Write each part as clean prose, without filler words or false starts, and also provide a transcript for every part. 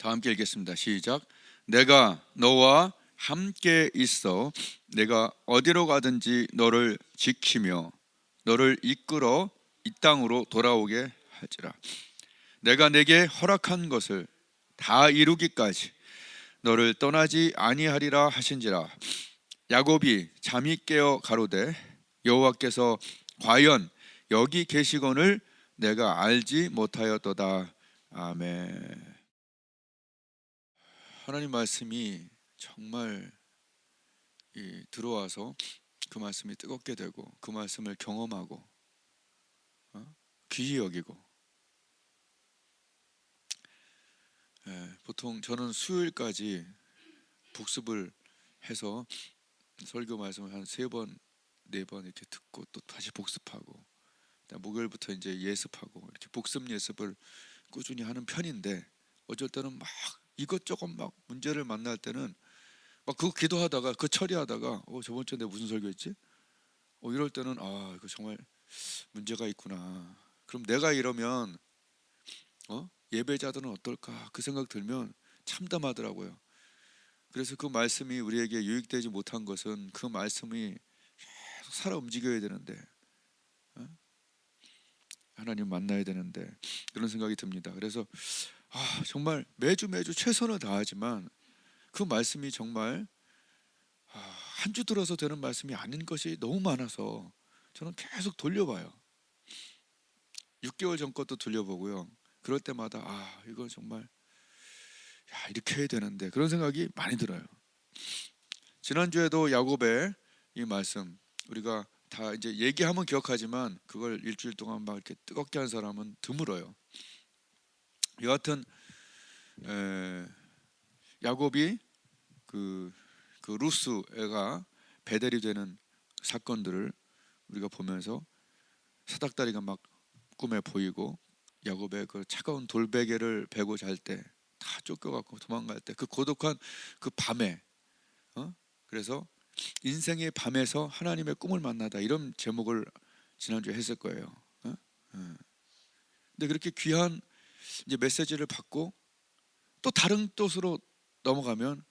다 함께 읽겠습니다. 시작. 내가 너와 함께 있어 내가 어디로 가든지 너를 지키며 너를 이끌어 이 땅으로 돌아오게 할지라. 내가 내게 허락한 것을 다 이루기까지 너를 떠나지 아니하리라 하신지라. 야곱이 잠이 깨어 가로되 여호와께서 과연 여기 계시거늘 내가 알지 못하였도다. 아멘. 하나님 말씀이 정말 들어와서 그 말씀이 뜨겁게 되고 그 말씀을 경험하고 귀히 여기고, 보통 저는 수요일까지 복습을 해서 설교 말씀을 한 3번, 4번 이렇게 듣고 또 다시 복습하고, 목요일부터 이제 예습하고 이렇게 복습 예습을 꾸준히 하는 편인데, 어쩔 때는 막 이것저것 막 문제를 만날 때는 막 그거 기도하다가 그 처리하다가 저번 주에 내가 무슨 설교했지? 이럴 때는 이거 정말 문제가 있구나. 그럼 내가 이러면 예배자들은 어떨까? 그 생각 들면 참담하더라고요. 그래서 그 말씀이 우리에게 유익되지 못한 것은 그 말씀이 계속 살아 움직여야 되는데, 하나님 만나야 되는데, 그런 생각이 듭니다. 그래서 정말 매주 최선을 다하지만 그 말씀이 정말 한 주 들어서 되는 말씀이 아닌 것이 너무 많아서 저는 계속 돌려봐요. 6개월 전 것도 돌려보고요. 그럴 때마다 이건 정말 이렇게 해야 되는데, 그런 생각이 많이 들어요. 지난주에도 야곱의 이 말씀 우리가 다 이제 얘기하면 기억하지만 그걸 일주일 동안 막 이렇게 뜨겁게 한 사람은 드물어요. 여하튼 야곱이 그 루스 애가 베델이 되는 사건들을 우리가 보면서 사닥다리가 막 꿈에 보이고, 야곱의 그 차가운 돌베개를 베고 잘 때 다 쫓겨갖고 도망갈 때 그 고독한 그 밤에, 그래서 인생의 밤에서 하나님의 꿈을 만나다, 이런 제목을 지난주에 했을 거예요. 근데 그렇게 귀한 이제 메시지를 받고 또 다른 뜻으로 넘어가면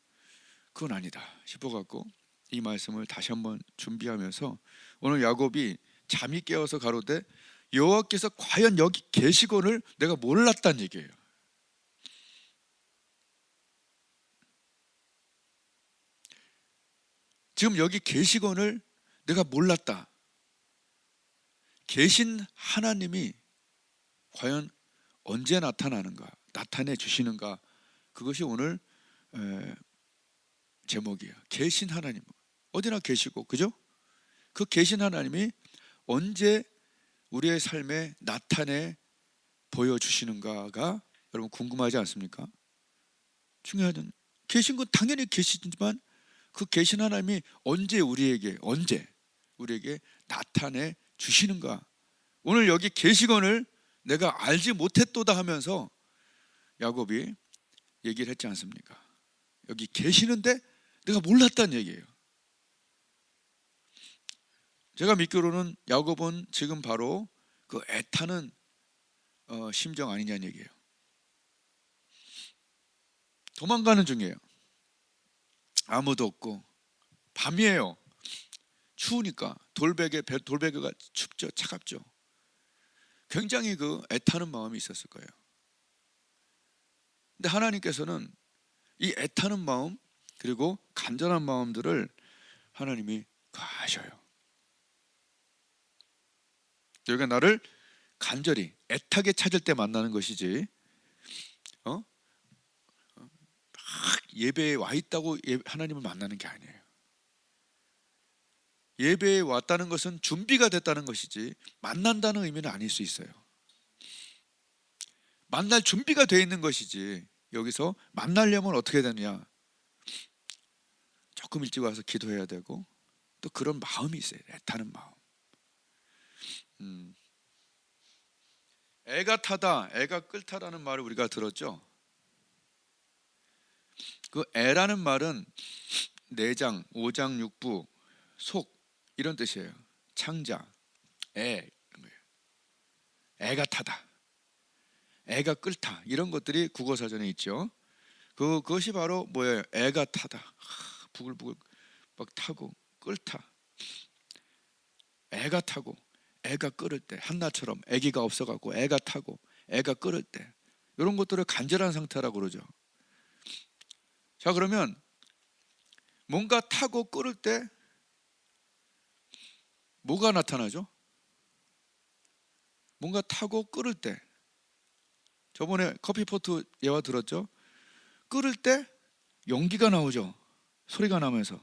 그건 아니다 싶어갖고 이 말씀을 다시 한번 준비하면서, 오늘 야곱이 잠이 깨어서 가로되 여호와께서 과연 여기 계시거늘 내가 몰랐단 얘기예요. 지금 여기 계시거늘 내가 몰랐다. 계신 하나님이 과연 언제 나타나는가, 나타내 주시는가, 그것이 오늘 제목이에요. 계신 하나님, 어디나 계시고, 그죠? 그 계신 하나님이 언제 우리의 삶에 나타내 보여주시는가가 여러분 궁금하지 않습니까? 중요하죠. 계신 건 당연히 계시지만 그 계신 하나님이 언제 우리에게 나타내 주시는가, 오늘 여기 계시건을 내가 알지 못했도다 하면서 야곱이 얘기를 했지 않습니까? 여기 계시는데 내가 몰랐다는 얘기예요. 제가 믿기로는 야곱은 지금 바로 그 애타는 심정 아니냐는 얘기예요. 도망가는 중이에요. 아무도 없고 밤이에요. 추우니까 돌베개가 춥죠, 차갑죠. 굉장히 그 애타는 마음이 있었을 거예요. 근데 하나님께서는 이 애타는 마음 그리고 간절한 마음들을 하나님이 아셔요. 여기가 나를 간절히 애타게 찾을 때 만나는 것이지, 막 예배에 와 있다고 하나님을 만나는 게 아니에요. 예배에 왔다는 것은 준비가 됐다는 것이지 만난다는 의미는 아닐 수 있어요. 만날 준비가 되어 있는 것이지, 여기서 만나려면 어떻게 되느냐, 조금 일찍 와서 기도해야 되고 또 그런 마음이 있어요. 애타는 마음. 애가 타다, 애가 끌다라는 말을 우리가 들었죠. 그 애라는 말은 내장, 오장, 육부, 속 이런 뜻이에요. 창자, 애 이런 거예요. 애가 타다, 애가 끌다, 이런 것들이 국어사전에 있죠. 그것이 바로 뭐예요? 애가 타다. 부글부글 막 타고 끓다. 애가 타고 애가 끓을 때, 한나처럼 아기가 없어갖고 애가 타고 애가 끓을 때, 이런 것들을 간절한 상태라고 그러죠. 자, 그러면 뭔가 타고 끓을 때 뭐가 나타나죠? 뭔가 타고 끓을 때, 저번에 커피포트 예화 들었죠? 끓을 때 연기가 나오죠. 소리가 나면서.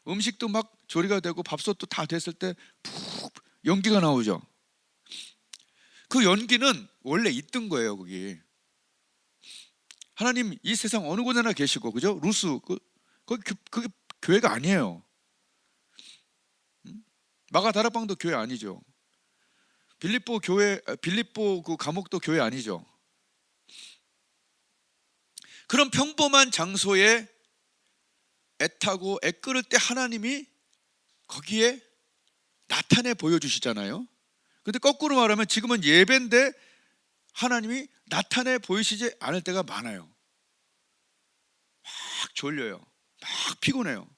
음식도 막 조리가 되고 밥솥도 다 됐을 때 푹 연기가 나오죠. 그 연기는 원래 있던 거예요. 거기 하나님 이 세상 어느 곳에나 계시고, 그죠? 루스 그게 교회가 아니에요. 마가 다락방도 교회 아니죠. 빌립보 그 감옥도 교회 아니죠. 그런 평범한 장소에 애타고 애끓을 때 하나님이 거기에 나타내 보여주시잖아요. 근데 거꾸로 말하면 지금은 예배인데 하나님이 나타내 보이시지 않을 때가 많아요. 막 졸려요. 막 피곤해요.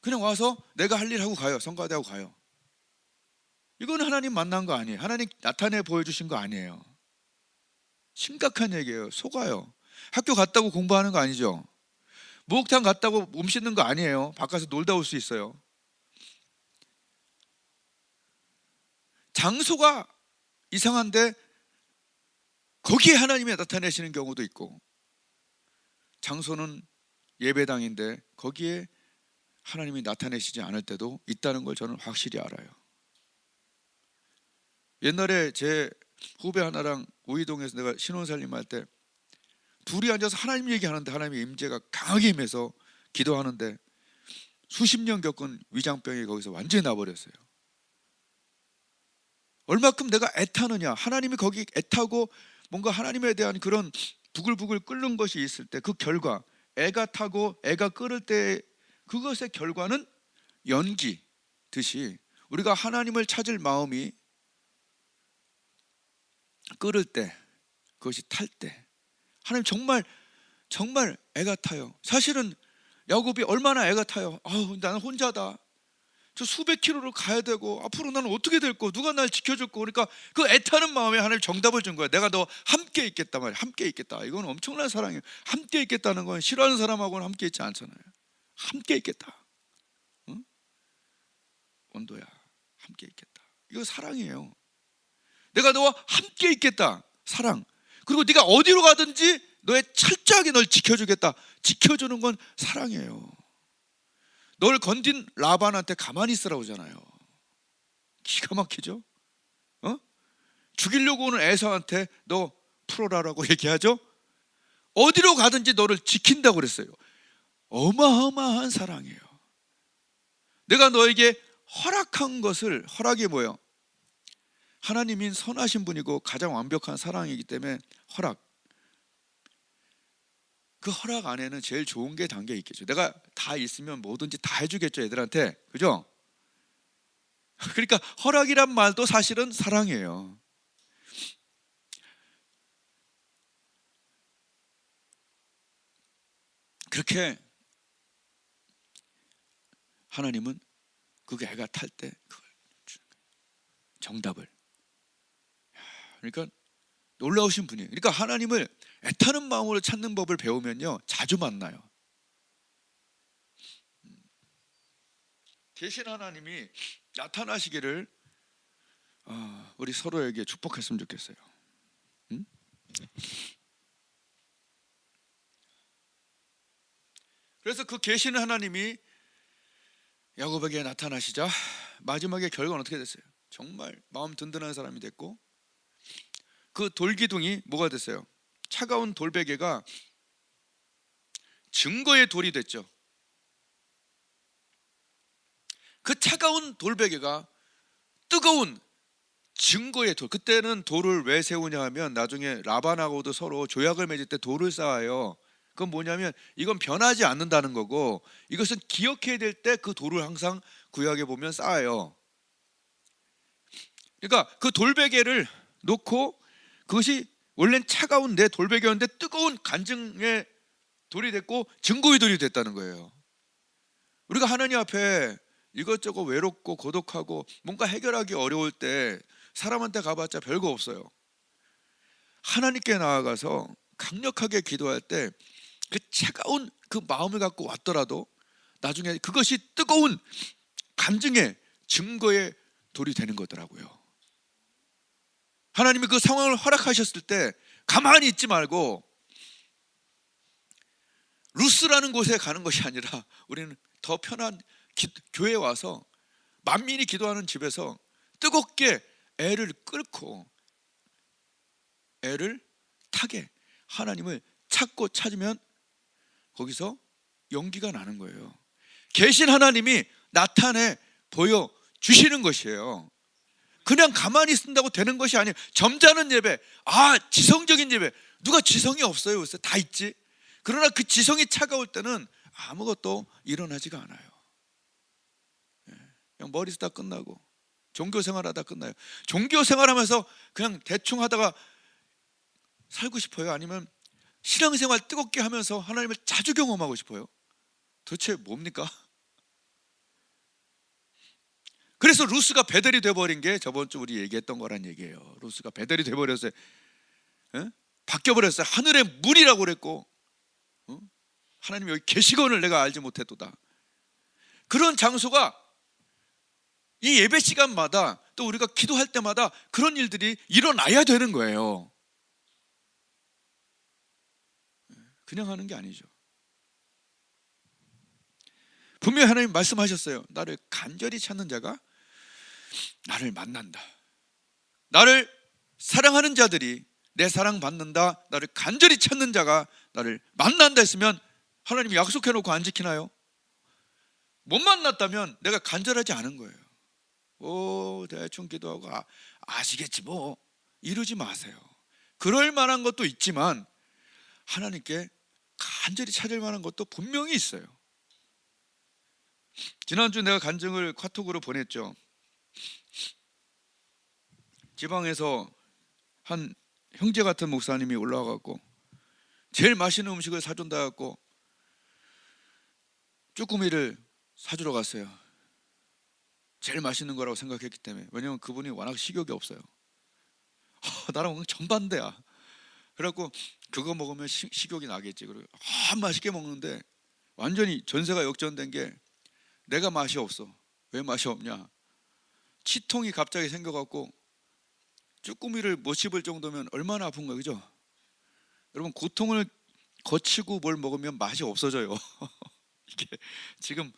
그냥 와서 내가 할 일 하고 가요. 성가대하고 가요. 이건 하나님 만난 거 아니에요. 하나님 나타내 보여주신 거 아니에요. 심각한 얘기예요. 속아요. 학교 갔다고 공부하는 거 아니죠. 목욕탕 갔다고 몸 씻는 거 아니에요. 바깥에서 놀다 올 수 있어요. 장소가 이상한데 거기에 하나님이 나타내시는 경우도 있고, 장소는 예배당인데 거기에 하나님이 나타내시지 않을 때도 있다는 걸 저는 확실히 알아요. 옛날에 제 후배 하나랑 우이동에서 내가 신혼살림 할 때 둘이 앉아서 하나님 얘기하는데 하나님의 임재가 강하게 임해서 기도하는데 수십 년 겪은 위장병이 거기서 완전히 나버렸어요. 얼마큼 내가 애타느냐. 하나님이 거기 애타고 뭔가 하나님에 대한 그런 부글부글 끓는 것이 있을 때 그 결과, 애가 타고 애가 끓을 때 그것의 결과는 연기듯이 우리가 하나님을 찾을 마음이 끓을 때, 그것이 탈 때 하나님 정말 애가 타요. 사실은 야곱이 얼마나 애가 타요. 나는 혼자다. 저 수백 킬로를 가야 되고 앞으로 나는 어떻게 될 거, 누가 날 지켜줄 거. 그러니까 그 애타는 마음에 하나님 정답을 준 거야. 내가 너 함께 있겠다 말이야. 함께 있겠다. 이건 엄청난 사랑이에요. 함께 있겠다는 건 싫어하는 사람하고는 함께 있지 않잖아요. 함께 있겠다. 응? 원도야, 함께 있겠다. 이거 사랑이에요. 내가 너와 함께 있겠다. 사랑. 그리고 네가 어디로 가든지 너의 철저하게 널 지켜주겠다. 지켜주는 건 사랑이에요. 널 건진 라반한테 가만히 있으라고 하잖아요. 기가 막히죠? 죽이려고 오는 에사한테 너 풀어라라고 얘기하죠? 어디로 가든지 너를 지킨다고 그랬어요. 어마어마한 사랑이에요. 내가 너에게 허락한 것을, 허락이 뭐예요? 하나님인 선하신 분이고 가장 완벽한 사랑이기 때문에 허락. 그 허락 안에는 제일 좋은 게 담겨 있겠죠. 내가 다 있으면 뭐든지 다 해주겠죠, 애들한테. 그죠? 그러니까 허락이란 말도 사실은 사랑이에요. 그렇게 하나님은 그 애가 탈 때 그걸 정답을. 그러니까 놀라우신 분이에요. 그러니까 하나님을 애타는 마음으로 찾는 법을 배우면요 자주 만나요. 대신 하나님이 나타나시기를 우리 서로에게 축복했으면 좋겠어요. 응? 그래서 그 계시는 하나님이 야곱에게 나타나시자 마지막에 결과는 어떻게 됐어요? 정말 마음 든든한 사람이 됐고, 그 돌기둥이 뭐가 됐어요? 차가운 돌베개가 증거의 돌이 됐죠. 그 차가운 돌베개가 뜨거운 증거의 돌. 그때는 돌을 왜 세우냐 하면 나중에 라반하고도 서로 조약을 맺을 때 돌을 쌓아요. 그건 뭐냐면 이건 변하지 않는다는 거고, 이것은 기억해야 될 때 그 돌을 항상 구약에 보면 쌓아요. 그러니까 그 돌베개를 놓고 그것이 원래는 차가운 내 돌베개였는데 뜨거운 간증의 돌이 됐고 증거의 돌이 됐다는 거예요. 우리가 하나님 앞에 이것저것 외롭고 고독하고 뭔가 해결하기 어려울 때 사람한테 가봤자 별거 없어요. 하나님께 나아가서 강력하게 기도할 때 그 차가운 그 마음을 갖고 왔더라도 나중에 그것이 뜨거운 간증의 증거의 돌이 되는 거더라고요. 하나님이 그 상황을 허락하셨을 때 가만히 있지 말고 루스라는 곳에 가는 것이 아니라 우리는 더 편한 교회에 와서 만민이 기도하는 집에서 뜨겁게 애를 끓고 애를 타게 하나님을 찾고 찾으면 거기서 용기가 나는 거예요. 계신 하나님이 나타내 보여주시는 것이에요. 그냥 가만히 있는다고 되는 것이 아니에요. 점잖은 예배, 지성적인 예배. 누가 지성이 없어요? 요새 다 있지. 그러나 그 지성이 차가울 때는 아무것도 일어나지가 않아요. 그냥 머리 쓰다 끝나고 종교 생활하다 끝나요. 종교 생활하면서 그냥 대충 하다가 살고 싶어요? 아니면 신앙생활 뜨겁게 하면서 하나님을 자주 경험하고 싶어요? 도대체 뭡니까? 그래서 루스가 베델이 돼버린 게 저번 주 우리 얘기했던 거란 얘기예요. 루스가 베델이 돼버렸어요. 바뀌어버렸어요. 하늘의 문이라고 그랬고, 하나님 여기 계시건을 내가 알지 못했도다. 그런 장소가 이 예배 시간마다 또 우리가 기도할 때마다 그런 일들이 일어나야 되는 거예요. 그냥 하는 게 아니죠. 분명히 하나님 말씀하셨어요. 나를 간절히 찾는 자가 나를 만난다. 나를 사랑하는 자들이 내 사랑 받는다. 나를 간절히 찾는 자가 나를 만난다 했으면 하나님이 약속해놓고 안 지키나요? 못 만났다면 내가 간절하지 않은 거예요. 대충 기도하고 아시겠지 뭐 이러지 마세요. 그럴 만한 것도 있지만 하나님께 간절히 찾을 만한 것도 분명히 있어요. 지난주 내가 간증을 카톡으로 보냈죠. 지방에서 한 형제 같은 목사님이 올라와갖고 제일 맛있는 음식을 사준다 갖고 쭈꾸미를 사주러 갔어요. 제일 맛있는 거라고 생각했기 때문에. 왜냐면 그분이 워낙 식욕이 없어요. 나랑 정반대야. 그래갖고 그거 먹으면 식욕이 나겠지. 그리고 맛있게 먹는데 완전히 전세가 역전된 게 내가 맛이 없어. 왜 맛이 없냐? 치통이 갑자기 생겨갖고 쭈꾸미를 못 씹을 정도면 얼마나 아픈 거야, 그죠? 여러분 고통을 거치고 뭘 먹으면 맛이 없어져요. 이게 지금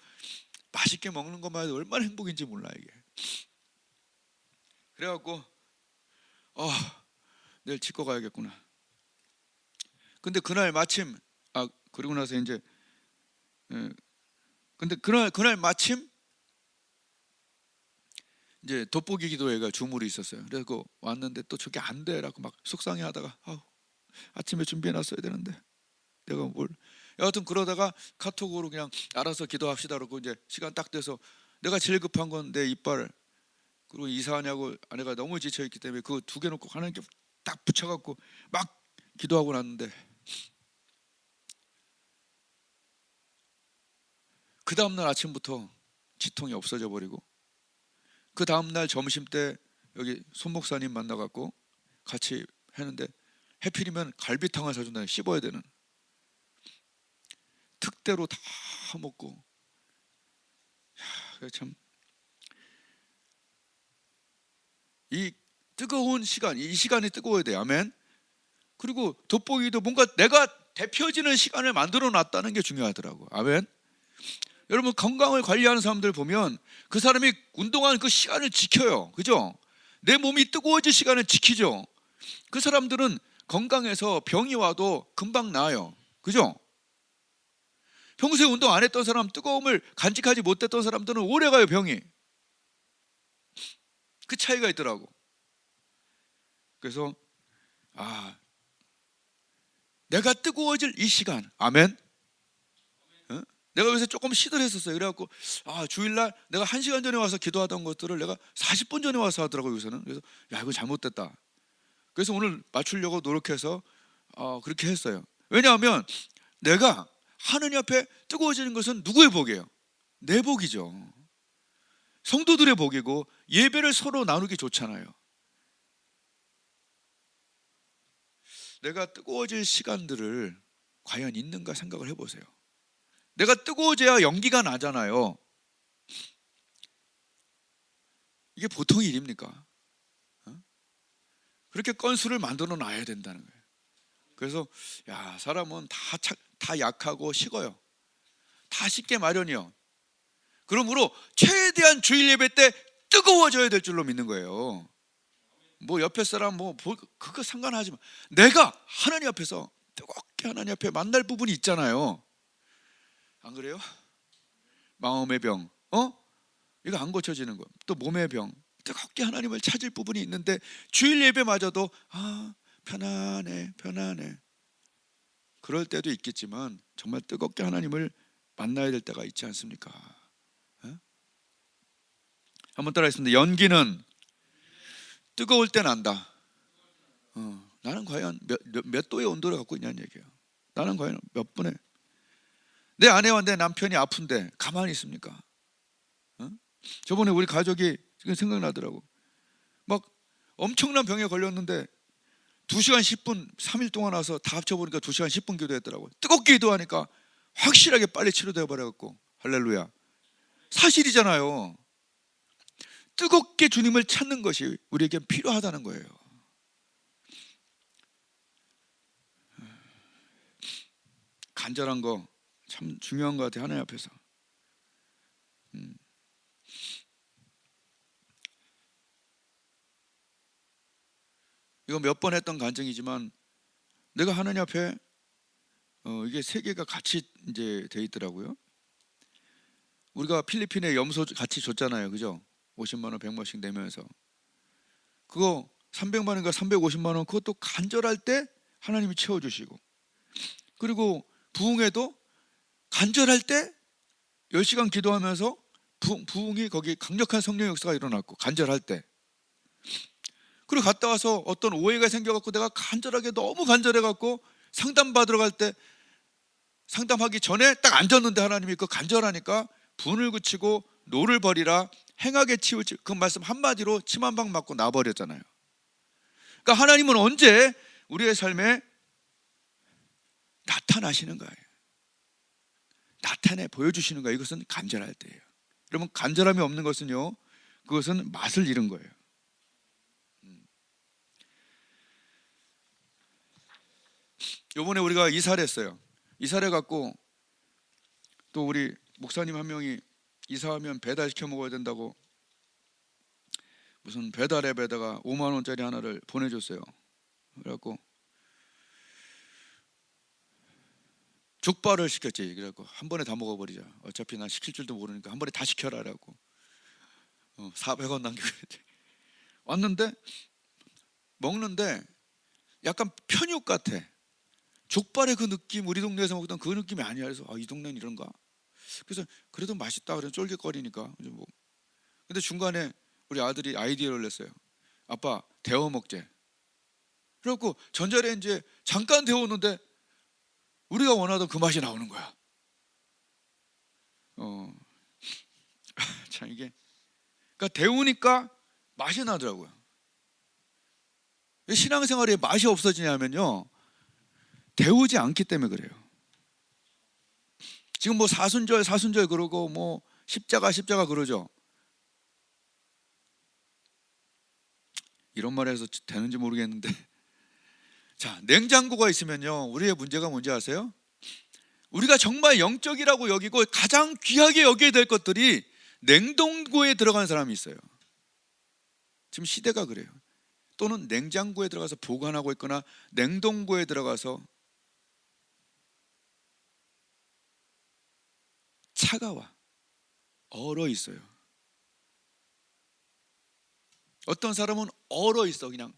맛있게 먹는 것만 해도 얼마나 행복인지 몰라 이게. 그래갖고 내일 치과 가야겠구나. 근데 그날 마침 그리고 나서 이제 근데 그날 마침 이제 돋보기 기도회가 주물이 있었어요. 그래서 왔는데 또 저게 안 돼라고 막 속상해하다가 아침에 준비해놨어야 되는데 내가 뭘 여하튼 그러다가 카톡으로 그냥 알아서 기도합시다 그러고 이제 시간 딱 돼서 내가 제일 급한 건 내 이빨 그리고 이사하냐고 아내가 너무 지쳐있기 때문에 그 두 개 놓고 하나님께 딱 붙여갖고 막 기도하고 났는데 그 다음날 아침부터 치통이 없어져 버리고 그 다음날 점심때 여기 손 목사님 만나갖고 같이 했는데 해필이면 갈비탕을 사준다는 씹어야 되는 특대로 다 먹고 참 이 뜨거운 시간 이 시간이 뜨거워야 돼요. 아멘. 그리고 돋보기도 뭔가 내가 대표지는 시간을 만들어 놨다는 게 중요하더라고. 아멘. 여러분 건강을 관리하는 사람들 보면 그 사람이 운동하는 그 시간을 지켜요. 그죠? 내 몸이 뜨거워질 시간을 지키죠. 그 사람들은 건강해서 병이 와도 금방 나아요. 그죠? 평소에 운동 안 했던 사람, 뜨거움을 간직하지 못했던 사람들은 오래 가요. 병이. 그 차이가 있더라고. 그래서 내가 뜨거워질 이 시간, 아멘. 내가 여기서 조금 시들했었어요. 그래갖고 주일날 내가 1시간 전에 와서 기도하던 것들을 내가 40분 전에 와서 하더라고요. 요새는. 그래서 이거 잘못됐다. 그래서 오늘 맞추려고 노력해서 그렇게 했어요. 왜냐하면 내가 하느님 앞에 뜨거워지는 것은 누구의 복이에요? 내 복이죠. 성도들의 복이고 예배를 서로 나누기 좋잖아요. 내가 뜨거워질 시간들을 과연 있는가 생각을 해보세요. 내가 뜨거워져야 연기가 나잖아요. 이게 보통 일입니까? 그렇게 건수를 만들어 놔야 된다는 거예요. 그래서 사람은 다 약하고 식어요. 다 식게 마련이요. 그러므로 최대한 주일 예배 때 뜨거워져야 될 줄로 믿는 거예요. 뭐 옆에 사람 그거 상관하지 마. 내가 하나님 앞에서 뜨겁게 하나님 앞에 만날 부분이 있잖아요. 안 그래요? 마음의 병, 이거 안 고쳐지는 거. 또 몸의 병, 뜨겁게 하나님을 찾을 부분이 있는데 주일 예배마저도 편안해. 그럴 때도 있겠지만 정말 뜨겁게 하나님을 만나야 될 때가 있지 않습니까? 한번 따라하겠습니다. 연기는 뜨거울 때 난다. 나는 과연 몇 도의 온도를 갖고 있냐는 얘기예요. 나는 과연 몇 분에 내 아내와 내 남편이 아픈데 가만히 있습니까? 저번에 우리 가족이 지금 생각나더라고. 막 엄청난 병에 걸렸는데 2시간 10분 3일 동안 와서 다 합쳐보니까 2시간 10분 기도했더라고. 뜨겁게 기도하니까 확실하게 빨리 치료되어 버려갖고 할렐루야. 사실이잖아요. 뜨겁게 주님을 찾는 것이 우리에게 필요하다는 거예요. 간절한 거 참 중요한 것 같아요. 하나님 앞에서. 이거 몇 번 했던 간증이지만 내가 하나님 앞에 이게 세 개가 같이 이제 돼 있더라고요. 우리가 필리핀에 염소 같이 줬잖아요, 그죠? 50만 원, 100만 원씩 내면서 그거 300만 원인가 350만 원 그것도 간절할 때 하나님이 채워주시고, 그리고 부흥에도 간절할 때 10시간 기도하면서 부흥이 거기 강력한 성령 역사가 일어났고 간절할 때. 그리고 갔다 와서 어떤 오해가 생겨갖고 내가 간절하게 너무 간절해갖고 상담받으러 갈 때 상담하기 전에 딱 앉았는데 하나님이 그 간절하니까 분을 그치고 노를 버리라 행하게 치우치, 그 말씀 한마디로 침 한 방 맞고 나버렸잖아요. 그러니까 하나님은 언제 우리의 삶에 나타나시는 거예요. 나타내 보여주시는 거예요. 이것은 간절할 때예요. 여러분, 간절함이 없는 것은요, 그것은 맛을 잃은 거예요. 요번에 우리가 이사를 했어요. 이사를 해갖고 또 우리 목사님 한 명이 이사하면 배달시켜 먹어야 된다고 무슨 배달 앱에다가 5만 원짜리 하나를 보내줬어요. 그래갖고 족발을 시켰지. 그래갖고 한 번에 다 먹어버리자. 어차피 난 시킬 줄도 모르니까 한 번에 다 시켜라. 그래갖고 400원 남기고 왔는데 먹는데 약간 편육 같아. 족발의 그 느낌, 우리 동네에서 먹던 그 느낌이 아니야. 그래서 이 동네는 이런가? 그래서 그래도 맛있다. 그래서 쫄깃거리니까. 근데 중간에 우리 아들이 아이디어를 냈어요. 아빠, 데워 먹재. 그래갖고 전자레인지에 잠깐 데웠는데 우리가 원하던 그 맛이 나오는 거야. 참 이게, 그러니까 데우니까 맛이 나더라고요. 신앙생활에 맛이 없어지냐면요, 데우지 않기 때문에 그래요. 지금 뭐 사순절 그러고 뭐 십자가 그러죠. 이런 말 해서 되는지 모르겠는데 자, 냉장고가 있으면요, 우리의 문제가 뭔지 아세요? 우리가 정말 영적이라고 여기고 가장 귀하게 여겨야 될 것들이 냉동고에 들어간 사람이 있어요. 지금 시대가 그래요. 또는 냉장고에 들어가서 보관하고 있거나 냉동고에 들어가서 차가워 얼어 있어요. 어떤 사람은 얼어 있어. 그냥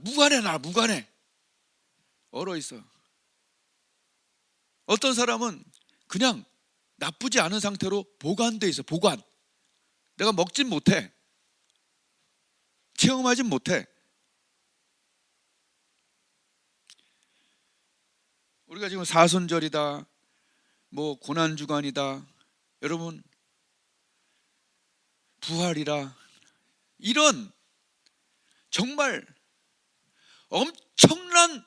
무관해. 나 무관해. 얼어 있어. 어떤 사람은 그냥 나쁘지 않은 상태로 보관돼 있어. 보관. 내가 먹진 못해. 체험하진 못해. 우리가 지금 사순절이다, 뭐 고난주간이다, 여러분 부활이라, 이런 정말 엄청난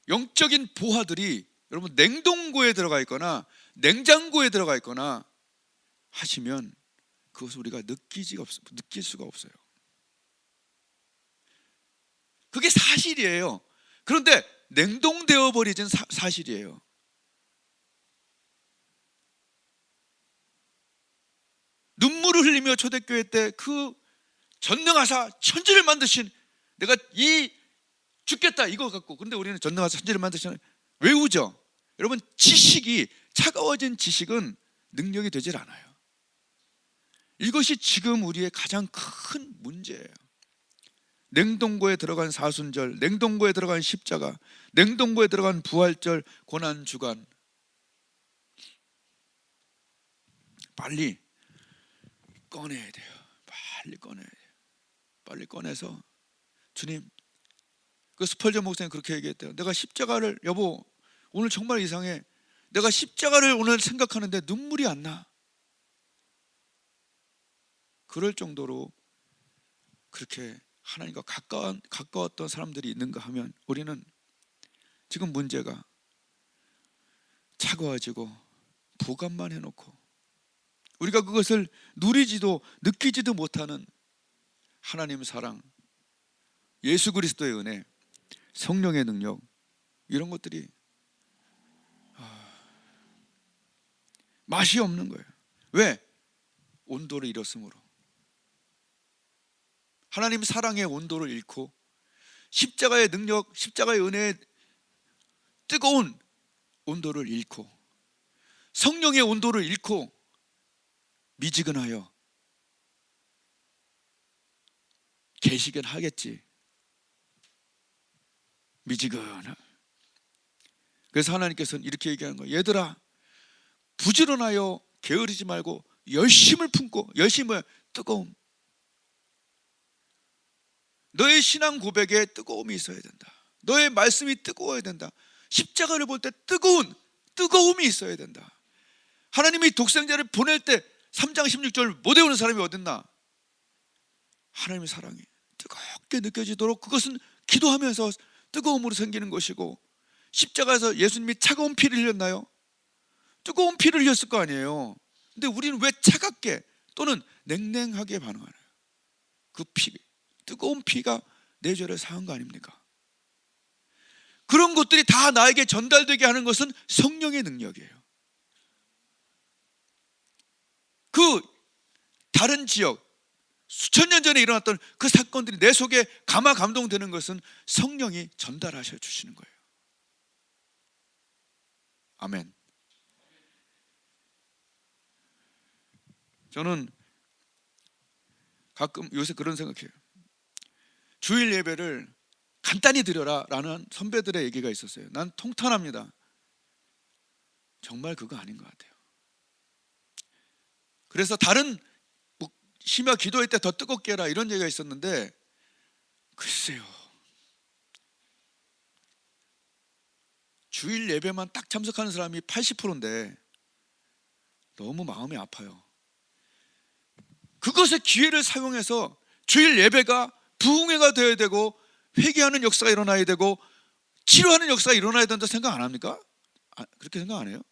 영적인 보화들이 여러분 냉동고에 들어가 있거나 냉장고에 들어가 있거나 하시면 그것을 우리가 느낄 수가 없어요. 그게 사실이에요. 그런데 냉동되어 버리진 사실이에요. 눈물을 흘리며 초대교회 때 그 전능하사 천지를 만드신, 내가 이 죽겠다 이거 갖고, 근데 우리는 전능하사 천지를 만드신 외우죠. 여러분, 지식이, 차가워진 지식은 능력이 되질 않아요. 이것이 지금 우리의 가장 큰 문제예요. 냉동고에 들어간 사순절, 냉동고에 들어간 십자가, 냉동고에 들어간 부활절, 고난주간, 빨리 꺼내야 돼요. 빨리 꺼내야 돼요. 빨리 꺼내서, 주님, 그 스펄전 목사님 그렇게 얘기했대요. 내가 십자가를, 여보 오늘 정말 이상해, 내가 십자가를 오늘 생각하는데 눈물이 안 나. 그럴 정도로 그렇게 하나님과 가까웠던 사람들이 있는가 하면, 우리는 지금 문제가 차가워지고 보관만 해놓고 우리가 그것을 누리지도 느끼지도 못하는 하나님의 사랑, 예수 그리스도의 은혜, 성령의 능력, 이런 것들이 맛이 없는 거예요. 왜? 온도를 잃었으므로. 하나님 사랑의 온도를 잃고, 십자가의 능력, 십자가의 은혜의 뜨거운 온도를 잃고, 성령의 온도를 잃고 미지근하여 계시긴 하겠지. 미지근하. 그래서 하나님께서는 이렇게 얘기하는 거예요. 얘들아, 부지런하여 게으르지 말고 열심을 품고, 열심히 뭐야? 뜨거움. 너의 신앙 고백에 뜨거움이 있어야 된다. 너의 말씀이 뜨거워야 된다. 십자가를 볼 때 뜨거움이 있어야 된다. 하나님이 독생자를 보낼 때 3장 16절 못 외우는 사람이 어딨나? 하나님의 사랑이 뜨겁게 느껴지도록, 그것은 기도하면서 뜨거움으로 생기는 것이고, 십자가에서 예수님이 차가운 피를 흘렸나요? 뜨거운 피를 흘렸을 거 아니에요. 근데 우리는 왜 차갑게 또는 냉랭하게 반응하나요? 그 피, 뜨거운 피가 내 죄를 사한 거 아닙니까? 그런 것들이 다 나에게 전달되게 하는 것은 성령의 능력이에요. 그 다른 지역, 수천 년 전에 일어났던 그 사건들이 내 속에 감동되는 것은 성령이 전달하셔 주시는 거예요. 아멘. 저는 가끔 요새 그런 생각해요. 주일 예배를 간단히 드려라 라는 선배들의 얘기가 있었어요. 난 통탄합니다. 정말 그거 아닌 것 같아요. 그래서 다른 심야 기도할 때 더 뜨겁게 해라 이런 얘기가 있었는데, 글쎄요, 주일 예배만 딱 참석하는 사람이 80%인데 너무 마음이 아파요. 그것의 기회를 사용해서 주일 예배가 부흥회가 되어야 되고, 회개하는 역사가 일어나야 되고, 치료하는 역사가 일어나야 된다 생각 안 합니까? 그렇게 생각 안 해요?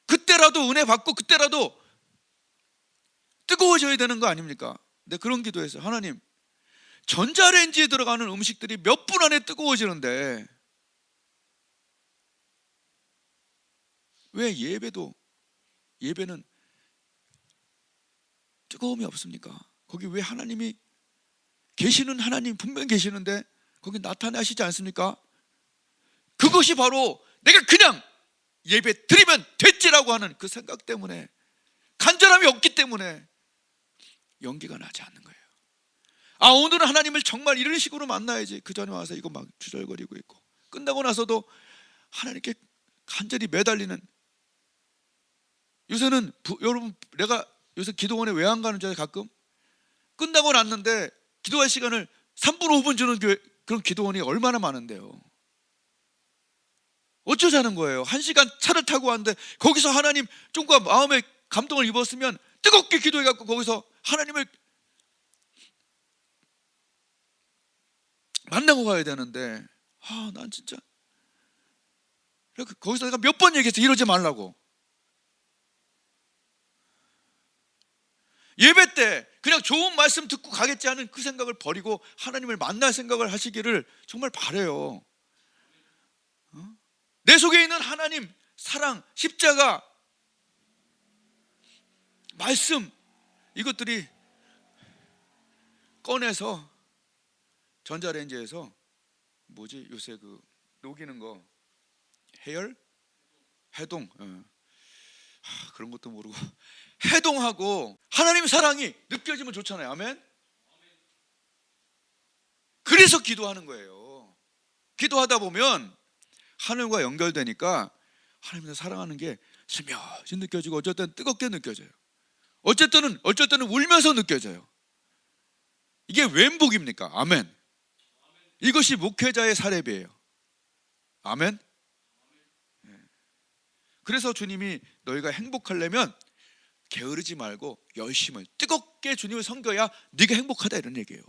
그때라도 은혜 받고 그때라도 뜨거워져야 되는 거 아닙니까? 근데 그런 기도에서, 하나님, 전자레인지에 들어가는 음식들이 몇 분 안에 뜨거워지는데 왜 예배는 뜨거움이 없습니까? 거기 왜 하나님이 계시는, 하나님 분명히 계시는데 거기 나타나시지 않습니까? 그것이 바로 내가 그냥 예배 드리면 됐지라고 하는 그 생각 때문에, 간절함이 없기 때문에 연기가 나지 않는 거예요. 오늘은 하나님을 정말 이런 식으로 만나야지. 그 전에 와서 이거 막 주절거리고 있고, 끝나고 나서도 하나님께 간절히 매달리는. 요새는 여러분, 내가 요새 기도원에 왜 안 가는 줄 알아요? 가끔 끝나고 났는데 기도할 시간을 3분 5분 주는 그런 기도원이 얼마나 많은데요. 어쩌자는 거예요. 1시간 차를 타고 왔는데 거기서 하나님 좀과 마음에 감동을 입었으면 뜨겁게 기도해갖고 거기서 하나님을 만나고 가야 되는데, 난 진짜 거기서 내가 몇 번 얘기했어. 이러지 말라고. 예배 때 그냥 좋은 말씀 듣고 가겠지 하는 그 생각을 버리고 하나님을 만날 생각을 하시기를 정말 바라요. 내 속에 있는 하나님, 사랑, 십자가, 말씀, 이것들이 꺼내서 전자레인지에서 요새 녹이는 거 해동, 그런 것도 모르고 해동하고 하나님 사랑이 느껴지면 좋잖아요. 아멘. 그래서 기도하는 거예요. 기도하다 보면 하늘과 연결되니까 하나님을 사랑하는 게 스며시 느껴지고, 어쩔 때는 뜨겁게 느껴져요. 어쩔 때는 울면서 느껴져요. 이게 웬 복입니까? 아멘. 이것이 목회자의 사례비예요. 아멘. 그래서 주님이 너희가 행복하려면 게으르지 말고 열심을 뜨겁게 주님을 섬겨야 네가 행복하다, 이런 얘기예요.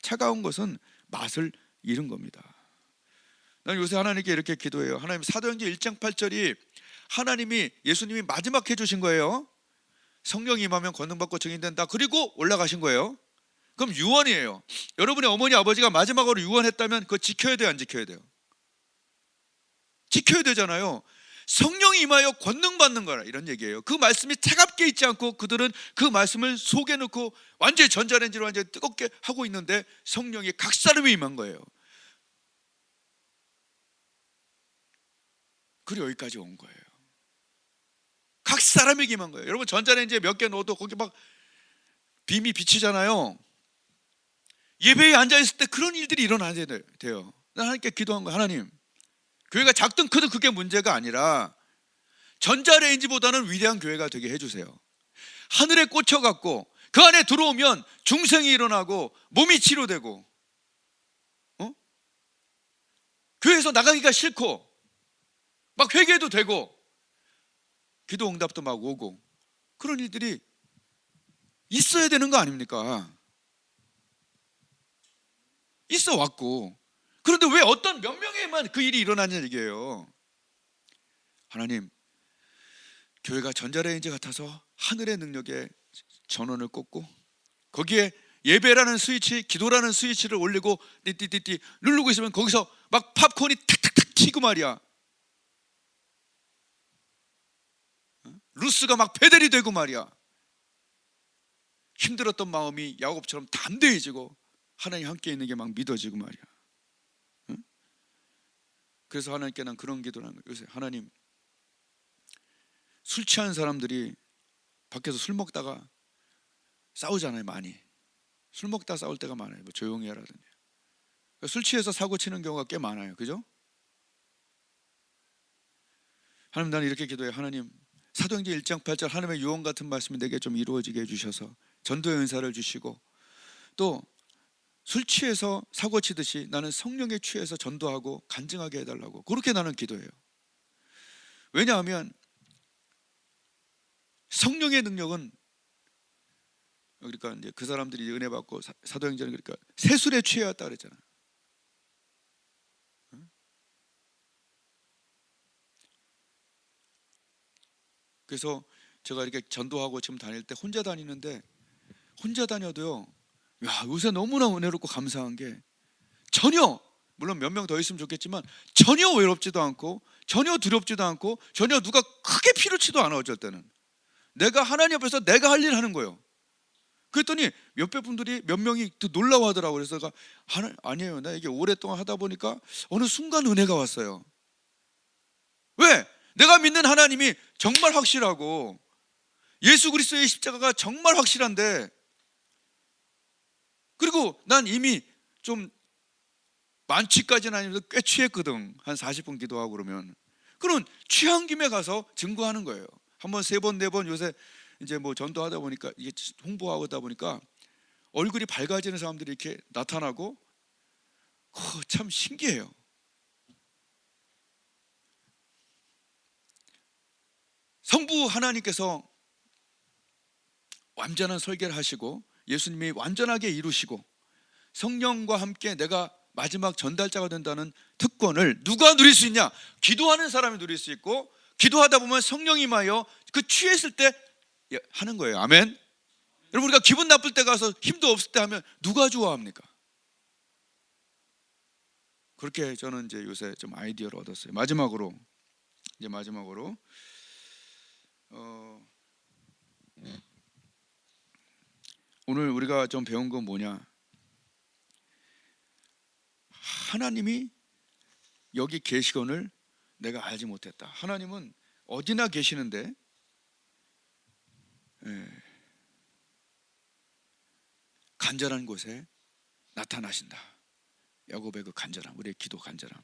차가운 것은 맛을 잃은 겁니다. 난 요새 하나님께 이렇게 기도해요. 하나님, 사도행전 1장 8절이 예수님이 마지막 해주신 거예요. 성령이 임하면 권능받고 증인된다. 그리고 올라가신 거예요. 그럼 유언이에요. 여러분의 어머니 아버지가 마지막으로 유언했다면 그거 지켜야 돼요, 안 지켜야 돼요? 지켜야 되잖아요. 성령이 임하여 권능 받는 거라, 이런 얘기예요. 그 말씀이 차갑게 있지 않고 그들은 그 말씀을 속에 넣고 완전히 전자레인지로 완전히 뜨겁게 하고 있는데 성령이 각 사람이 임한 거예요. 그리고 여기까지 온 거예요. 각 사람에게 임한 거예요. 여러분, 전자레인지에 몇 개 넣어도 거기 막 빔이 비치잖아요. 예배에 앉아있을 때 그런 일들이 일어나야 돼요. 난 하나님께 기도한 거예요. 하나님, 교회가 작든 크든 그게 문제가 아니라 전자레인지보다는 위대한 교회가 되게 해주세요. 하늘에 꽂혀갖고 그 안에 들어오면 중생이 일어나고 몸이 치료되고, 교회에서 나가기가 싫고 막 회개도 되고 기도 응답도 막 오고, 그런 일들이 있어야 되는 거 아닙니까? 있어 왔고, 그런데 왜 어떤 몇 명에만 그 일이 일어나는 얘기예요. 하나님, 교회가 전자레인지 같아서 하늘의 능력에 전원을 꽂고 거기에 예배라는 스위치, 기도라는 스위치를 올리고 띠띠띠띠 누르고 있으면 거기서 막 팝콘이 탁탁탁 튀고 말이야. 루스가 막 페달이 되고 말이야. 힘들었던 마음이 야곱처럼 담대해지고 하나님 함께 있는 게 막 믿어지고 말이야. 그래서 하나님께 난 그런 기도를 하는 거예요. 요새 하나님, 술 취한 사람들이 밖에서 술 먹다가 싸우잖아요. 많이 술 먹다 싸울 때가 많아요. 뭐 조용히 하라든지. 술 취해서 사고 치는 경우가 꽤 많아요. 그죠? 하나님, 나는 이렇게 기도해요. 하나님, 사도행전 1장 8절 하나님의 유언 같은 말씀이 내게 좀 이루어지게 해주셔서 전도의 은사를 주시고, 또 술 취해서 사고 치듯이 나는 성령에 취해서 전도하고 간증하게 해달라고, 그렇게 나는 기도해요. 왜냐하면 성령의 능력은, 그러니까 이제 그 사람들이 은혜 받고 사도행전은 그러니까 새술에 취해왔다 그랬잖아요. 그래서 제가 이렇게 전도하고 지금 다닐 때 혼자 다니는데, 혼자 다녀도요, 요새 너무나 은혜롭고 감사한 게 전혀, 물론 몇 명 더 있으면 좋겠지만 전혀 외롭지도 않고 전혀 두렵지도 않고 전혀 누가 크게 피로치도 않아. 어쩔 때는 내가 하나님 앞에서 내가 할 일 하는 거예요. 그랬더니 몇백 분들이, 몇 명이 또 놀라워하더라고요. 그래서 제가 아니에요, 나 이게 오랫동안 하다 보니까 어느 순간 은혜가 왔어요. 왜? 내가 믿는 하나님이 정말 확실하고 예수 그리스도의 십자가가 정말 확실한데, 그리고 난 이미 좀 만취까지는 아니면서 꽤 취했거든. 한 40분 기도하고 그러면. 그럼 취한 김에 가서 증거하는 거예요. 한번 3번 4번 요새 이제 뭐 전도하다 보니까, 이게 홍보하다 보니까 얼굴이 밝아지는 사람들이 이렇게 나타나고, 참 신기해요. 성부 하나님께서 완전한 설계를 하시고 예수님이 완전하게 이루시고 성령과 함께 내가 마지막 전달자가 된다는 특권을 누가 누릴 수 있냐? 기도하는 사람이 누릴 수 있고, 기도하다 보면 성령이 임하여 그 취했을 때 하는 거예요. 아멘. 여러분, 우리가 기분 나쁠 때 가서 힘도 없을 때 하면 누가 좋아합니까? 그렇게 저는 이제 요새 좀 아이디어를 얻었어요. 마지막으로 오늘 우리가 좀 배운 건 뭐냐? 하나님이 여기 계시건을 내가 알지 못했다. 하나님은 어디나 계시는데 간절한 곳에 나타나신다. 야곱의 그 간절함, 우리의 기도 간절함.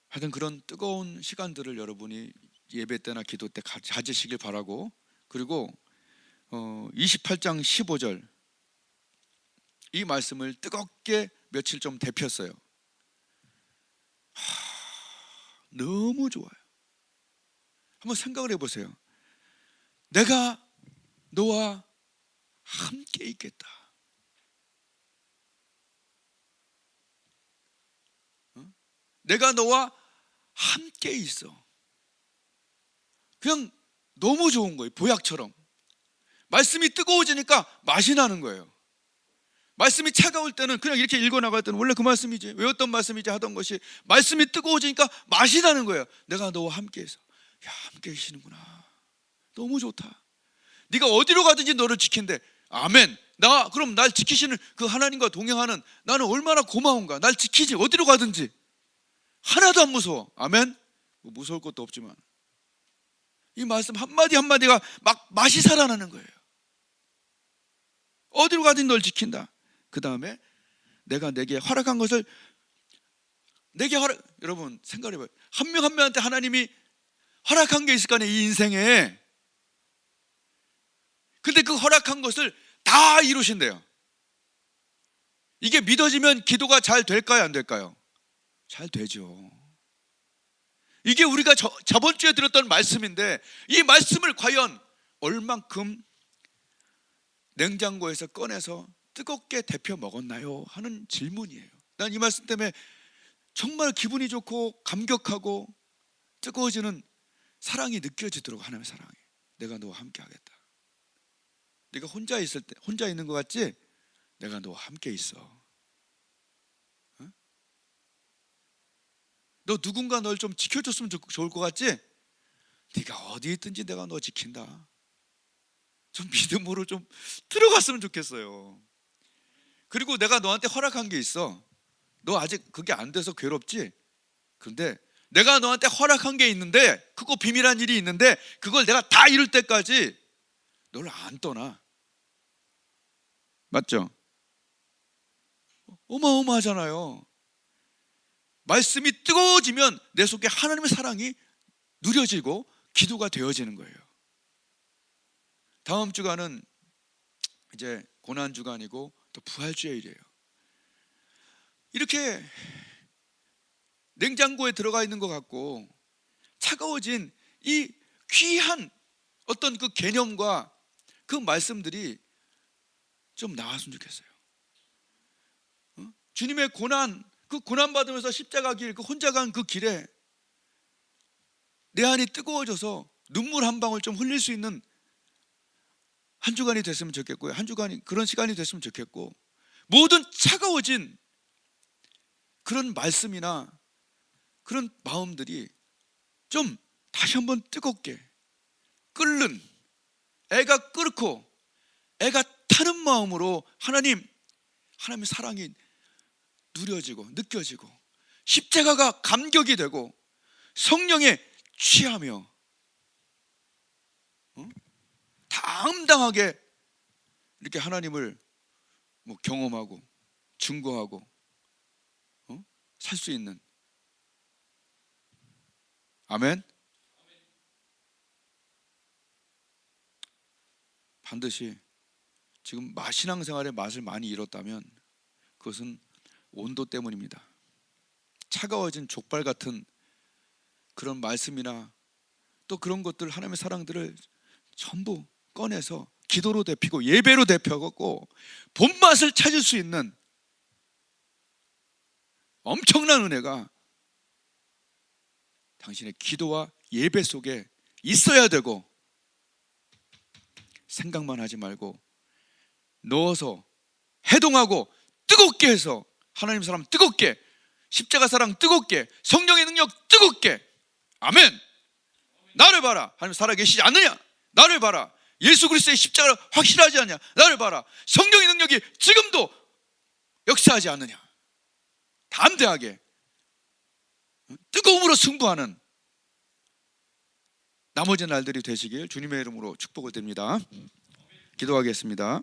하여튼 그런 뜨거운 시간들을 여러분이 예배 때나 기도 때 가지시길 바라고, 그리고 28장 15절 이 말씀을 뜨겁게 며칠 좀 데폈어요. 너무 좋아요. 한번 생각을 해보세요. 내가 너와 함께 있겠다. 내가 너와 함께 있어. 그냥 너무 좋은 거예요. 보약처럼. 말씀이 뜨거워지니까 맛이 나는 거예요. 말씀이 차가울 때는 그냥 이렇게 읽어나갈 때는 원래 그 말씀이지, 외웠던 말씀이지 하던 것이 말씀이 뜨거워지니까 맛이 나는 거예요. 내가 너와 함께 있어. 야, 함께 계시는구나. 너무 좋다. 네가 어디로 가든지 너를 지킨대. 아멘. 그럼 날 지키시는 그 하나님과 동행하는 나는 얼마나 고마운가. 날 지키지. 어디로 가든지 하나도 안 무서워. 아멘. 뭐 무서울 것도 없지만 이 말씀 한마디 한마디가 막 맛이 살아나는 거예요. 어디로 가든지 널 지킨다. 그 다음에 내가 내게 허락한 것을 여러분 생각해봐요. 한 명 한 명한테 하나님이 허락한 게 있을 거 아니에요, 이 인생에. 근데 그 허락한 것을 다 이루신대요. 이게 믿어지면 기도가 잘 될까요, 안 될까요? 잘 되죠. 이게 우리가 저번 주에 들었던 말씀인데, 이 말씀을 과연 얼만큼 냉장고에서 꺼내서 뜨겁게 데펴 먹었나요? 하는 질문이에요. 난 이 말씀 때문에 정말 기분이 좋고 감격하고 뜨거워지는 사랑이 느껴지도록, 하나님의 사랑이. 내가 너와 함께 하겠다. 네가 혼자 있는 것 같지? 내가 너와 함께 있어. 어? 너 누군가 널 좀 지켜줬으면 좋을 것 같지? 네가 어디 있든지 내가 너 지킨다. 좀 믿음으로 좀 들어갔으면 좋겠어요. 그리고 내가 너한테 허락한 게 있어. 너 아직 그게 안 돼서 괴롭지? 그런데 내가 너한테 허락한 게 있는데, 그거 비밀한 일이 있는데, 그걸 내가 다 이룰 때까지 너를 안 떠나. 맞죠? 어마어마하잖아요. 말씀이 뜨거워지면 내 속에 하나님의 사랑이 누려지고 기도가 되어지는 거예요. 다음 주간은 이제 고난주간이고 또 부활주일이에요. 이렇게 냉장고에 들어가 있는 것 같고 차가워진 이 귀한 어떤 그 개념과 그 말씀들이 좀 나왔으면 좋겠어요. 주님의 그 고난 받으면서 십자가 길, 그 혼자 간 그 길에 내 안이 뜨거워져서 눈물 한 방울 좀 흘릴 수 있는 한 주간이 됐으면 좋겠고요. 한 주간이 그런 시간이 됐으면 좋겠고, 모든 차가워진 그런 말씀이나 그런 마음들이 좀 다시 한번 뜨겁게 끓는, 애가 끓고 애가 타는 마음으로 하나님의 사랑이 누려지고 느껴지고 십자가가 감격이 되고 성령에 취하며 당당하게 이렇게 하나님을 경험하고 증거하고 살 수 있는. 아멘. 반드시 지금 신앙생활의 맛을 많이 잃었다면 그것은 온도 때문입니다. 차가워진 족발 같은 그런 말씀이나 또 그런 것들, 하나님의 사랑들을 전부 꺼내서 기도로 데피고 예배로 데펴갖고 본맛을 찾을 수 있는 엄청난 은혜가 당신의 기도와 예배 속에 있어야 되고, 생각만 하지 말고 넣어서 해동하고 뜨겁게 해서 하나님 사람 뜨겁게, 십자가 사랑 뜨겁게, 성령의 능력 뜨겁게. 아멘. 나를 봐라, 하나님 살아계시지 않느냐? 나를 봐라, 예수 그리스도의 십자가가 확실하지 않냐? 나를 봐라, 성령의 능력이 지금도 역사하지 않느냐? 담대하게 뜨거움으로 승부하는 나머지 날들이 되시길 주님의 이름으로 축복을 드립니다. 기도하겠습니다.